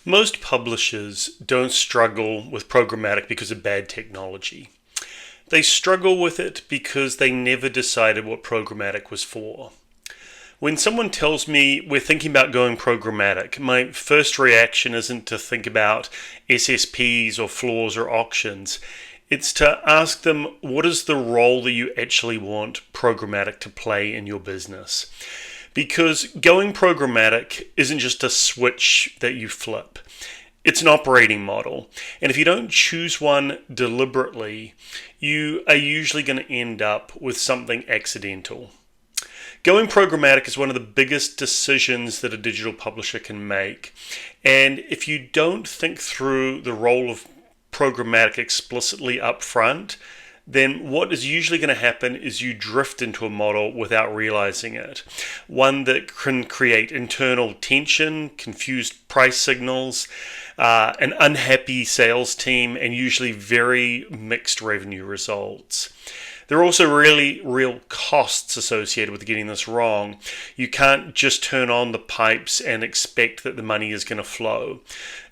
Most publishers don't struggle with programmatic because of bad technology. They struggle with it because they never decided what programmatic was for. When someone tells me we're thinking about going programmatic, my first reaction isn't to think about SSPs or floors or auctions. It's to ask them, what is the role that you actually want programmatic to play in your business? Because going programmatic isn't just a switch that you flip. It's an operating model. And if you don't choose one deliberately, you are usually going to end up with something accidental. Going programmatic is one of the biggest decisions that a digital publisher can make. And if you don't think through the role of programmatic explicitly up front, then what is usually going to happen is you drift into a model without realizing it. One that can create internal tension, confused price signals, an unhappy sales team, and usually very mixed revenue results. There are also really real costs associated with getting this wrong. You can't just turn on the pipes and expect that the money is going to flow.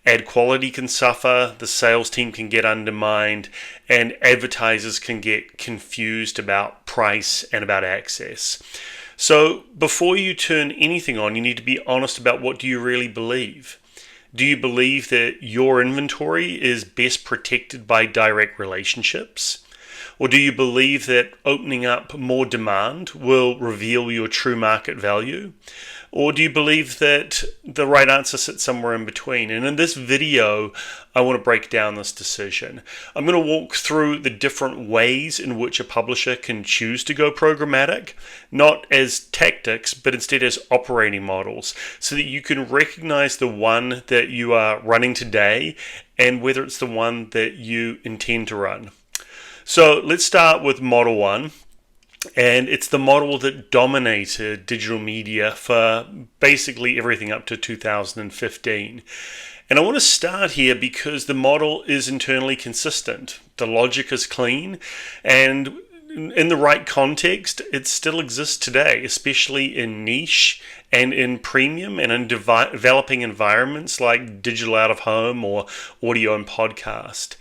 Ad quality can suffer, the sales team can get undermined, and advertisers can get confused about price and about access. So before you turn anything on, you need to be honest about what do you really believe. Do you believe that your inventory is best protected by direct relationships? Or do you believe that opening up more demand will reveal your true market value? Or do you believe that the right answer sits somewhere in between? And in this video, I want to break down this decision. I'm going to walk through the different ways in which a publisher can choose to go programmatic, not as tactics, but instead as operating models, so that you can recognize the one that you are running today and whether it's the one that you intend to run. So let's start with Model 1, and it's the model that dominated digital media for basically everything up to 2015. And I want to start here because the model is internally consistent. The logic is clean, and in the right context, it still exists today, especially in niche and in premium and in developing environments like digital out of home or audio and podcast.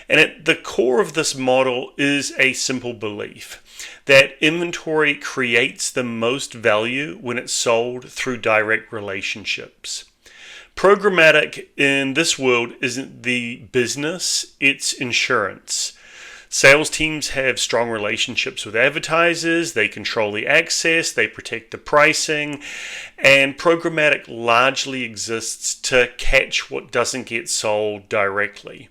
And at the core of this model is a simple belief that inventory creates the most value when it's sold through direct relationships. Programmatic in this world isn't the business, it's insurance. Sales teams have strong relationships with advertisers, they control the access, they protect the pricing, and programmatic largely exists to catch what doesn't get sold directly.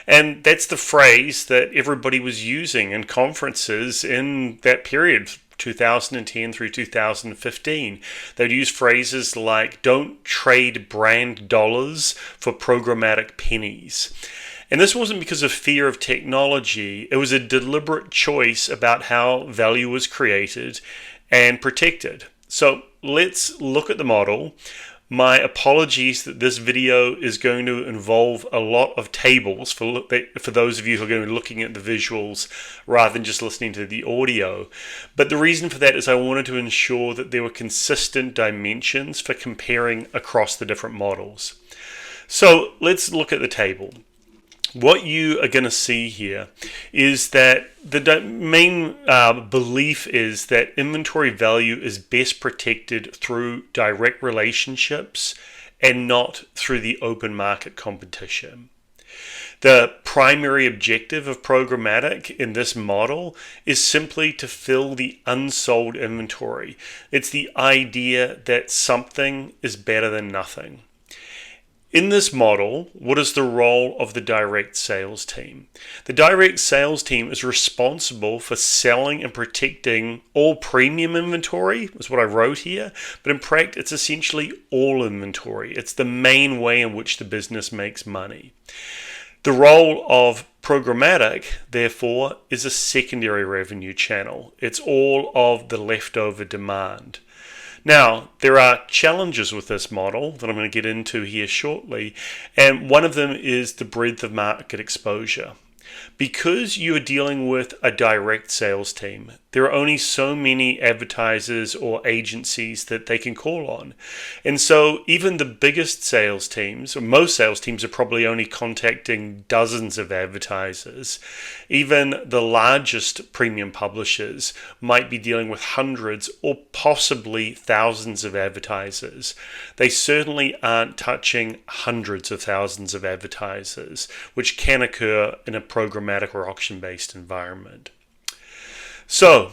And that's the phrase that everybody was using in conferences in that period, 2010 through 2015. They'd use phrases like, don't trade brand dollars for programmatic pennies. And this wasn't because of fear of technology. It was a deliberate choice about how value was created and protected. So let's look at the model. My apologies that this video is going to involve a lot of tables for those of you who are going to be looking at the visuals rather than just listening to the audio. But the reason for that is I wanted to ensure that there were consistent dimensions for comparing across the different models. So let's look at the table. What you are going to see here is that the main belief is that inventory value is best protected through direct relationships and not through the open market competition. The primary objective of programmatic in this model is simply to fill the unsold inventory. It's the idea that something is better than nothing. In this model, what is the role of the direct sales team? The direct sales team is responsible for selling and protecting all premium inventory, is what I wrote here, but in practice, it's essentially all inventory. It's the main way in which the business makes money. The role of programmatic, therefore, is a secondary revenue channel. It's all of the leftover demand. Now, there are challenges with this model that I'm going to get into here shortly, and one of them is the breadth of market exposure. Because you are dealing with a direct sales team, there are only so many advertisers or agencies that they can call on. And so even the biggest sales teams, or most sales teams, are probably only contacting dozens of advertisers. Even the largest premium publishers might be dealing with hundreds or possibly thousands of advertisers. They certainly aren't touching hundreds of thousands of advertisers, which can occur in a programmatic or auction-based environment. So,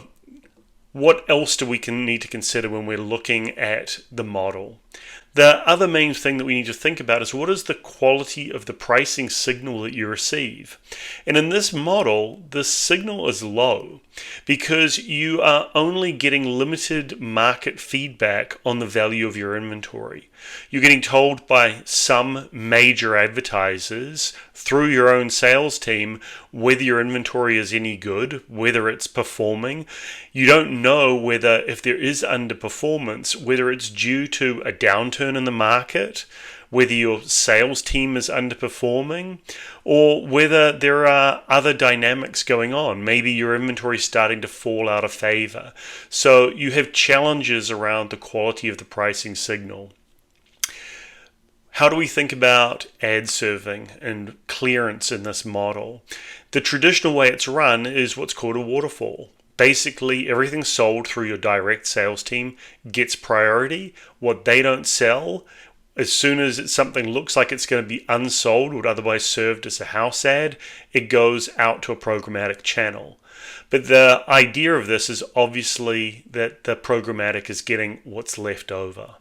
what else do we need to consider when we're looking at the model? The other main thing that we need to think about is what is the quality of the pricing signal that you receive. And in this model, the signal is low because you are only getting limited market feedback on the value of your inventory. You're getting told by some major advertisers through your own sales team whether your inventory is any good, whether it's performing. You don't know whether, if there is underperformance, whether it's due to a downturn in the market, whether your sales team is underperforming, or whether there are other dynamics going on. Maybe your inventory is starting to fall out of favor. So you have challenges around the quality of the pricing signal. How do we think about ad serving and clearance in this model? The traditional way it's run is what's called a waterfall. Basically, everything sold through your direct sales team gets priority. What they don't sell, as soon as something looks like it's going to be unsold, would otherwise served as a house ad, it goes out to a programmatic channel. But the idea of this is obviously that the programmatic is getting what's left over.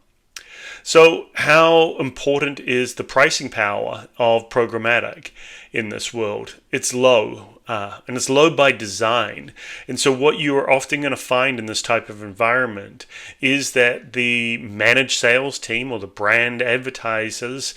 So how important is the pricing power of programmatic in this world? It's low, and it's low by design. And so what you are often going to find in this type of environment is that the managed sales team or the brand advertisers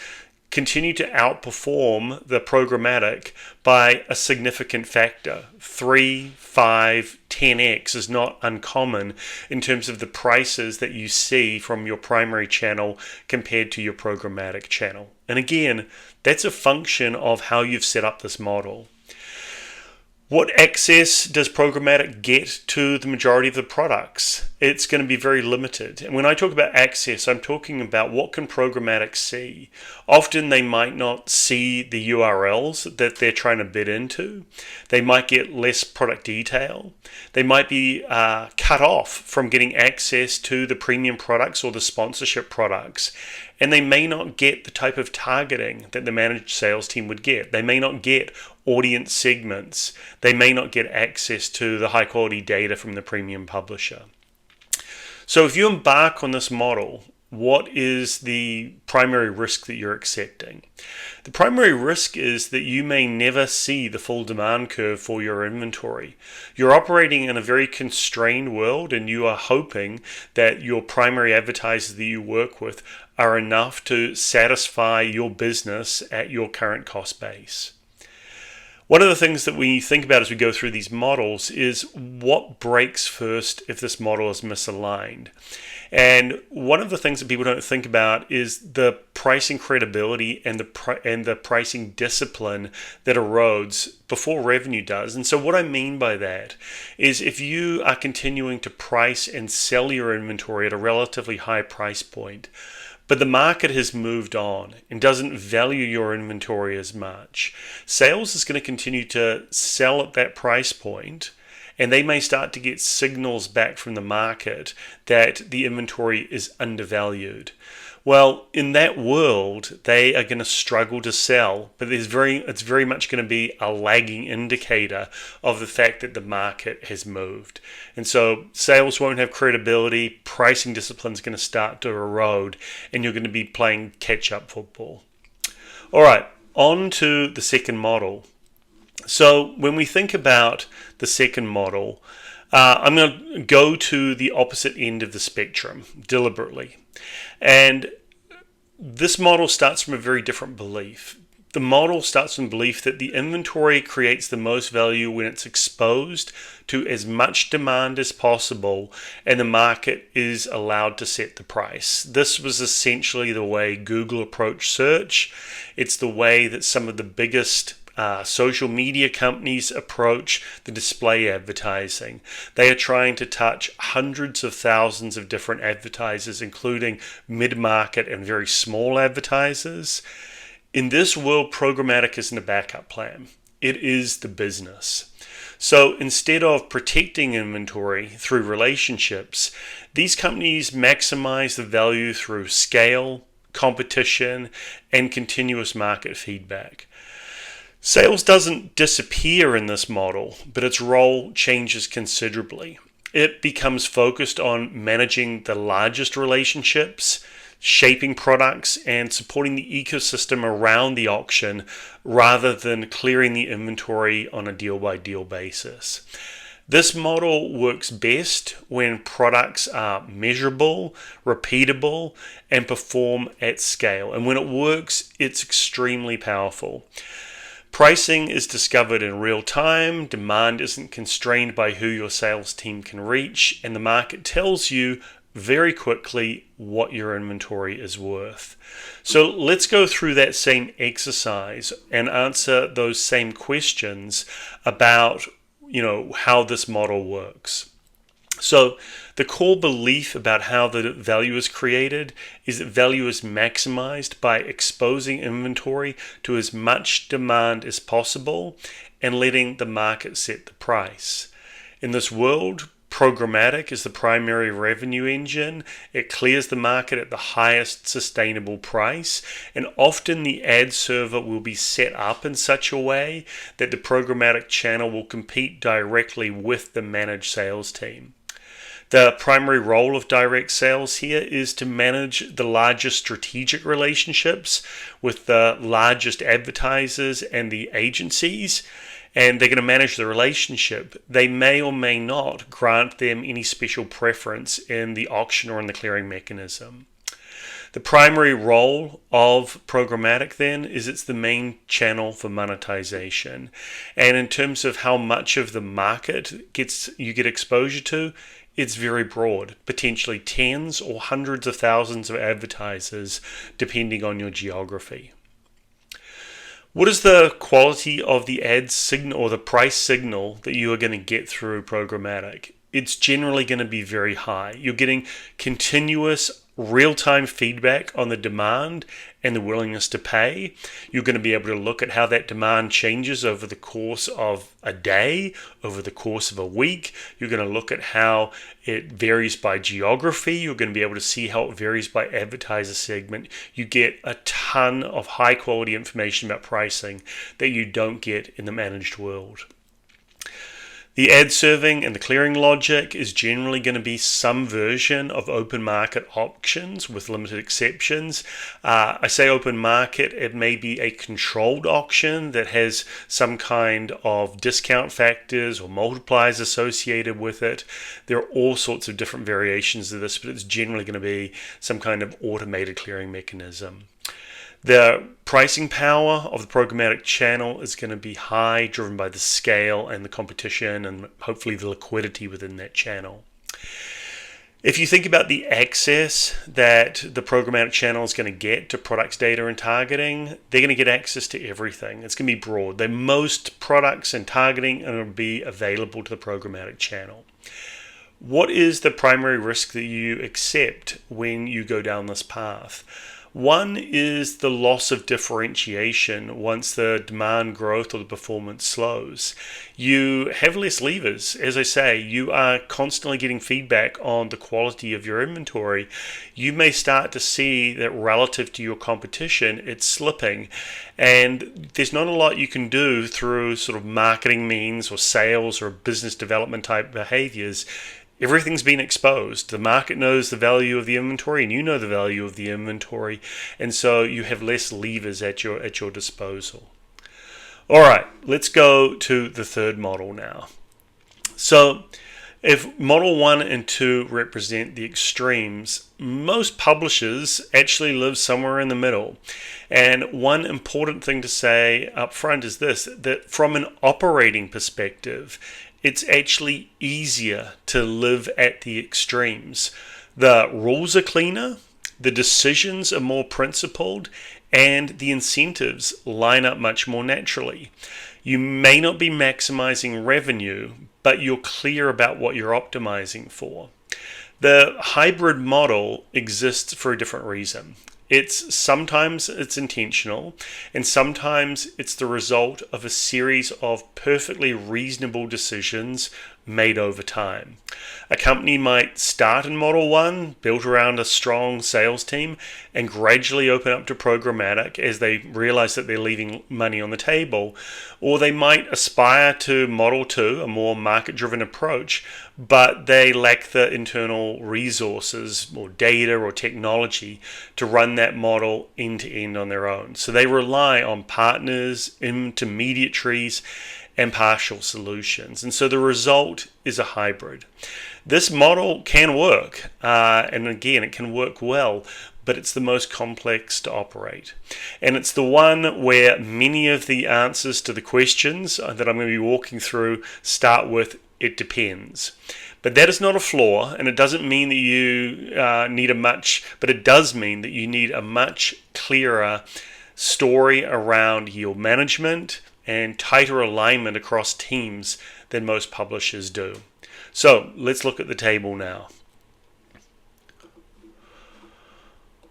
continue to outperform the programmatic by a significant factor. 3, 5, 10x is not uncommon in terms of the prices that you see from your primary channel compared to your programmatic channel. And again, that's a function of how you've set up this model. What access does programmatic get to the majority of the products? It's going to be very limited. And when I talk about access, I'm talking about what can programmatic see. Often they might not see the URLs that they're trying to bid into. They might get less product detail. They might be cut off from getting access to the premium products or the sponsorship products. And they may not get the type of targeting that the managed sales team would get. They may not get audience segments. They may not get access to the high quality data from the premium publisher. So if you embark on this model, what is the primary risk that you're accepting? The primary risk is that you may never see the full demand curve for your inventory. You're operating in a very constrained world, and you are hoping that your primary advertisers that you work with are enough to satisfy your business at your current cost base. One of the things that we think about as we go through these models is what breaks first if this model is misaligned. And one of the things that people don't think about is the pricing credibility and the pricing discipline that erodes before revenue does. And so what I mean by that is if you are continuing to price and sell your inventory at a relatively high price point, but the market has moved on and doesn't value your inventory as much, sales is going to continue to sell at that price point, and they may start to get signals back from the market that the inventory is undervalued. Well, in that world, they are going to struggle to sell, but it's very much going to be a lagging indicator of the fact that the market has moved. And so sales won't have credibility, pricing discipline is going to start to erode, and you're going to be playing catch-up football. All right, on to the second model. So when we think about the second model, I'm going to go to the opposite end of the spectrum deliberately. And this model starts from a very different belief. The model starts from the belief that the inventory creates the most value when it's exposed to as much demand as possible and the market is allowed to set the price. This was essentially the way Google approached search. It's the way that some of the biggest social media companies approach the display advertising. They are trying to touch hundreds of thousands of different advertisers, including mid-market and very small advertisers. In this world, programmatic isn't a backup plan. It is the business. So instead of protecting inventory through relationships, these companies maximize the value through scale, competition, and continuous market feedback. Sales doesn't disappear in this model, but its role changes considerably. It becomes focused on managing the largest relationships, shaping products, and supporting the ecosystem around the auction rather than clearing the inventory on a deal-by-deal basis. This model works best when products are measurable, repeatable, and perform at scale. And when it works, it's extremely powerful. Pricing is discovered in real time, demand isn't constrained by who your sales team can reach, and the market tells you very quickly what your inventory is worth. So let's go through that same exercise and answer those same questions about, how this model works. So the core belief about how the value is created is that value is maximized by exposing inventory to as much demand as possible and letting the market set the price. In this world, Programmatic is the primary revenue engine. It clears the market at the highest sustainable price, and often the ad server will be set up in such a way that the programmatic channel will compete directly with the managed sales team. The primary role of direct sales here is to manage the largest strategic relationships with the largest advertisers and the agencies, and they're going to manage the relationship. They may or may not grant them any special preference in the auction or in the clearing mechanism. The primary role of programmatic then is it's the main channel for monetization. And in terms of how much of the market you get exposure to, it's very broad, potentially tens or hundreds of thousands of advertisers depending on your geography. What is the quality of the ad signal or the price signal that you are going to get through programmatic? It's generally going to be very high. You're getting continuous real-time feedback on the demand and the willingness to pay. You're going to be able to look at how that demand changes over the course of a day, over the course of a week. You're going to look at how it varies by geography. You're going to be able to see how it varies by advertiser segment. You get a ton of high-quality information about pricing that you don't get in the managed world. The ad serving and the clearing logic is generally going to be some version of open market auctions with limited exceptions. I say open market, it may be a controlled auction that has some kind of discount factors or multipliers associated with it. There are all sorts of different variations of this, but it's generally going to be some kind of automated clearing mechanism. The pricing power of the programmatic channel is going to be high, driven by the scale and the competition and hopefully the liquidity within that channel. If you think about the access that the programmatic channel is going to get to products, data, and targeting, they're going to get access to everything. It's going to be broad. Most products and targeting are going to be available to the programmatic channel. What is the primary risk that you accept when you go down this path? One is the loss of differentiation once the demand growth or the performance slows. You have less levers. As I say, you are constantly getting feedback on the quality of your inventory. You may start to see that relative to your competition, it's slipping. And there's not a lot you can do through sort of marketing means or sales or business development type behaviors. Everything's been exposed. The market knows the value of the inventory, and you know the value of the inventory, and so you have less levers at your disposal. All right, let's go to the third model now. So, if model 1 and 2 represent the extremes, most publishers actually live somewhere in the middle. And one important thing to say up front is this, that from an operating perspective, it's actually easier to live at the extremes. The rules are cleaner, the decisions are more principled, and the incentives line up much more naturally. You may not be maximizing revenue, but you're clear about what you're optimizing for. The hybrid model exists for a different reason. Sometimes it's intentional, and sometimes it's the result of a series of perfectly reasonable decisions made over time. A company might start in Model 1, built around a strong sales team, and gradually open up to programmatic as they realize that they're leaving money on the table. Or they might aspire to Model 2, a more market-driven approach, but they lack the internal resources or data or technology to run that model end-to-end on their own. So they rely on partners, intermediaries, and partial solutions. And so the result is a hybrid. This model can work, and again, it can work well, but it's the most complex to operate. And it's the one where many of the answers to the questions that I'm going to be walking through start with "it depends." But that is not a flaw, and it doesn't mean that you it does mean that you need a much clearer story around yield management and tighter alignment across teams than most publishers do. So let's look at the table now.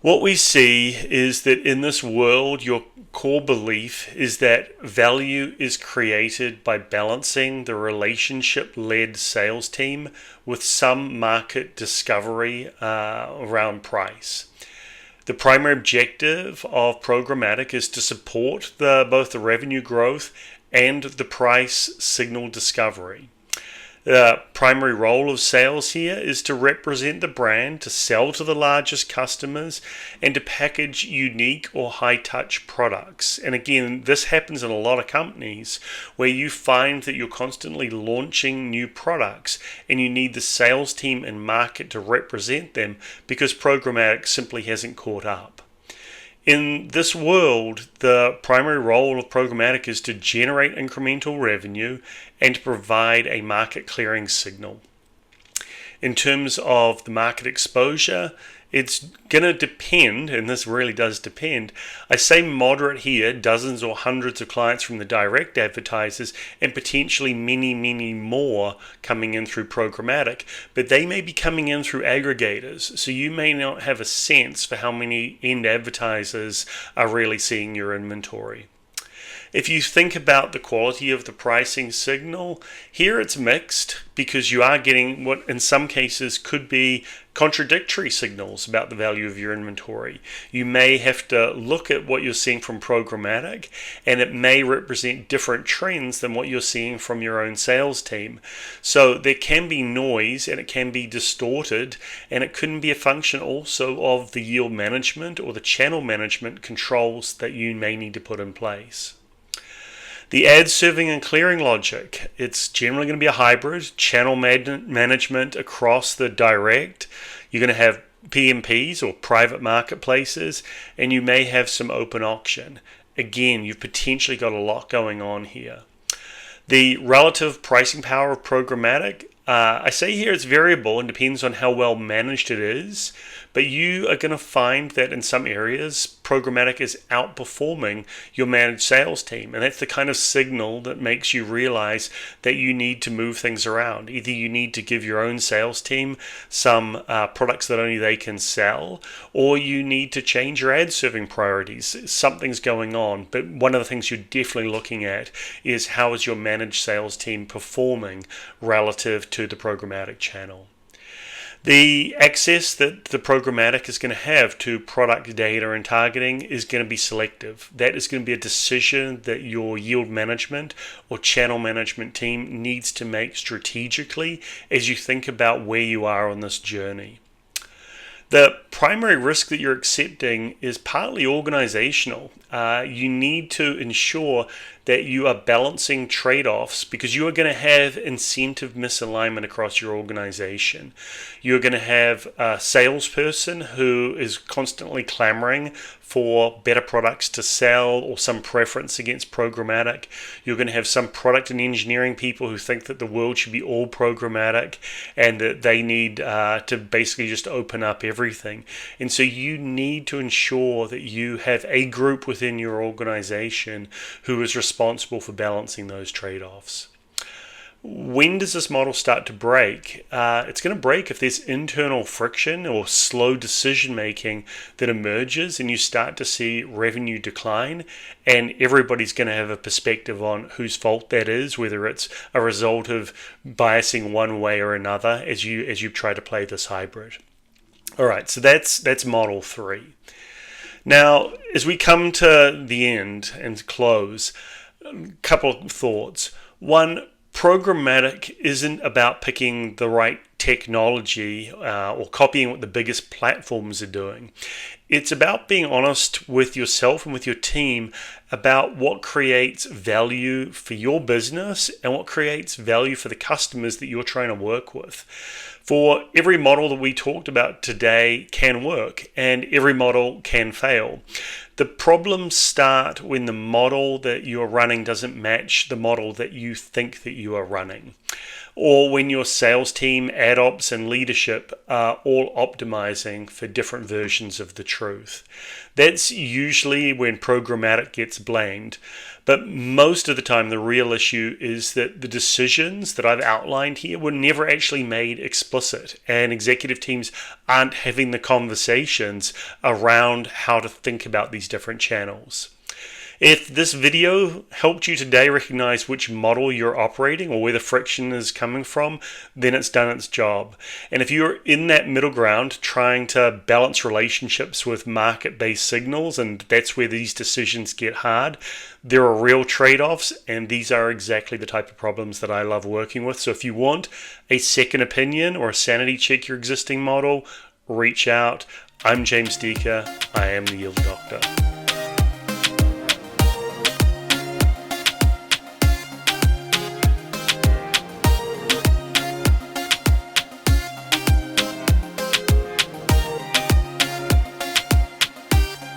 What we see is that in this world, your core belief is that value is created by balancing the relationship-led sales team with some market discovery around price. The primary objective of programmatic is to support both the revenue growth and the price signal discovery. The primary role of sales here is to represent the brand, to sell to the largest customers, and to package unique or high-touch products. And again, this happens in a lot of companies where you find that you're constantly launching new products and you need the sales team and market to represent them because programmatic simply hasn't caught up. In this world, the primary role of programmatic is to generate incremental revenue and to provide a market clearing signal. In terms of the market exposure, it's going to depend, and this really does depend. I say moderate here, dozens or hundreds of clients from the direct advertisers and potentially many, many more coming in through programmatic, but they may be coming in through aggregators, so you may not have a sense for how many end advertisers are really seeing your inventory. If you think about the quality of the pricing signal, here it's mixed because you are getting what in some cases could be contradictory signals about the value of your inventory. You may have to look at what you're seeing from programmatic, and it may represent different trends than what you're seeing from your own sales team. So there can be noise and it can be distorted, and it couldn't be a function also of the yield management or the channel management controls that you may need to put in place. The ad serving and clearing logic, it's generally going to be a hybrid, channel management across the direct. You're going to have PMPs or private marketplaces, and you may have some open auction. Again, you've potentially got a lot going on here. The relative pricing power of programmatic, I say here it's variable and depends on how well managed it is, but you are going to find that in some areas programmatic is outperforming your managed sales team, and that's the kind of signal that makes you realize that you need to move things around. Either you need to give your own sales team some products that only they can sell, or you need to change your ad serving priorities. Something's going on, but one of the things you're definitely looking at is how is your managed sales team performing relative to the programmatic channel. The access that the programmatic is going to have to product data and targeting is going to be selective. That is going to be a decision that your yield management or channel management team needs to make strategically as you think about where you are on this journey. The primary risk that you're accepting is partly organizational. You need to ensure that you are balancing trade-offs, because you are going to have incentive misalignment across your organization. You're going to have a salesperson who is constantly clamoring for better products to sell or some preference against programmatic. You're going to have some product and engineering people who think that the world should be all programmatic and that they need to basically just open up everything. And so you need to ensure that you have a group within your organization who is responsible for balancing those trade-offs. When does this model start to break? It's going to break if there's internal friction or slow decision making that emerges and you start to see revenue decline, and everybody's going to have a perspective on whose fault that is, whether it's a result of biasing one way or another as you try to play this hybrid. All right, so that's model 3. Now, as we come to the end and close, a couple of thoughts. One, programmatic isn't about picking the right technology or copying what the biggest platforms are doing. It's about being honest with yourself and with your team about what creates value for your business and what creates value for the customers that you're trying to work with. For every model that we talked about today can work, and every model can fail. The problems start when the model that you're running doesn't match the model that you think that you are running, or when your sales team, ad ops, and leadership are all optimizing for different versions of the truth. That's usually when programmatic gets blamed. But most of the time, the real issue is that the decisions that I've outlined here were never actually made explicit, and executive teams aren't having the conversations around how to think about these different channels. If this video helped you today recognize which model you're operating or where the friction is coming from, then it's done its job. And if you're in that middle ground trying to balance relationships with market-based signals, and that's where these decisions get hard, there are real trade-offs, and these are exactly the type of problems that I love working with. So if you want a second opinion or a sanity check your existing model, reach out. I'm James Deaker. I am the Yield Doctor.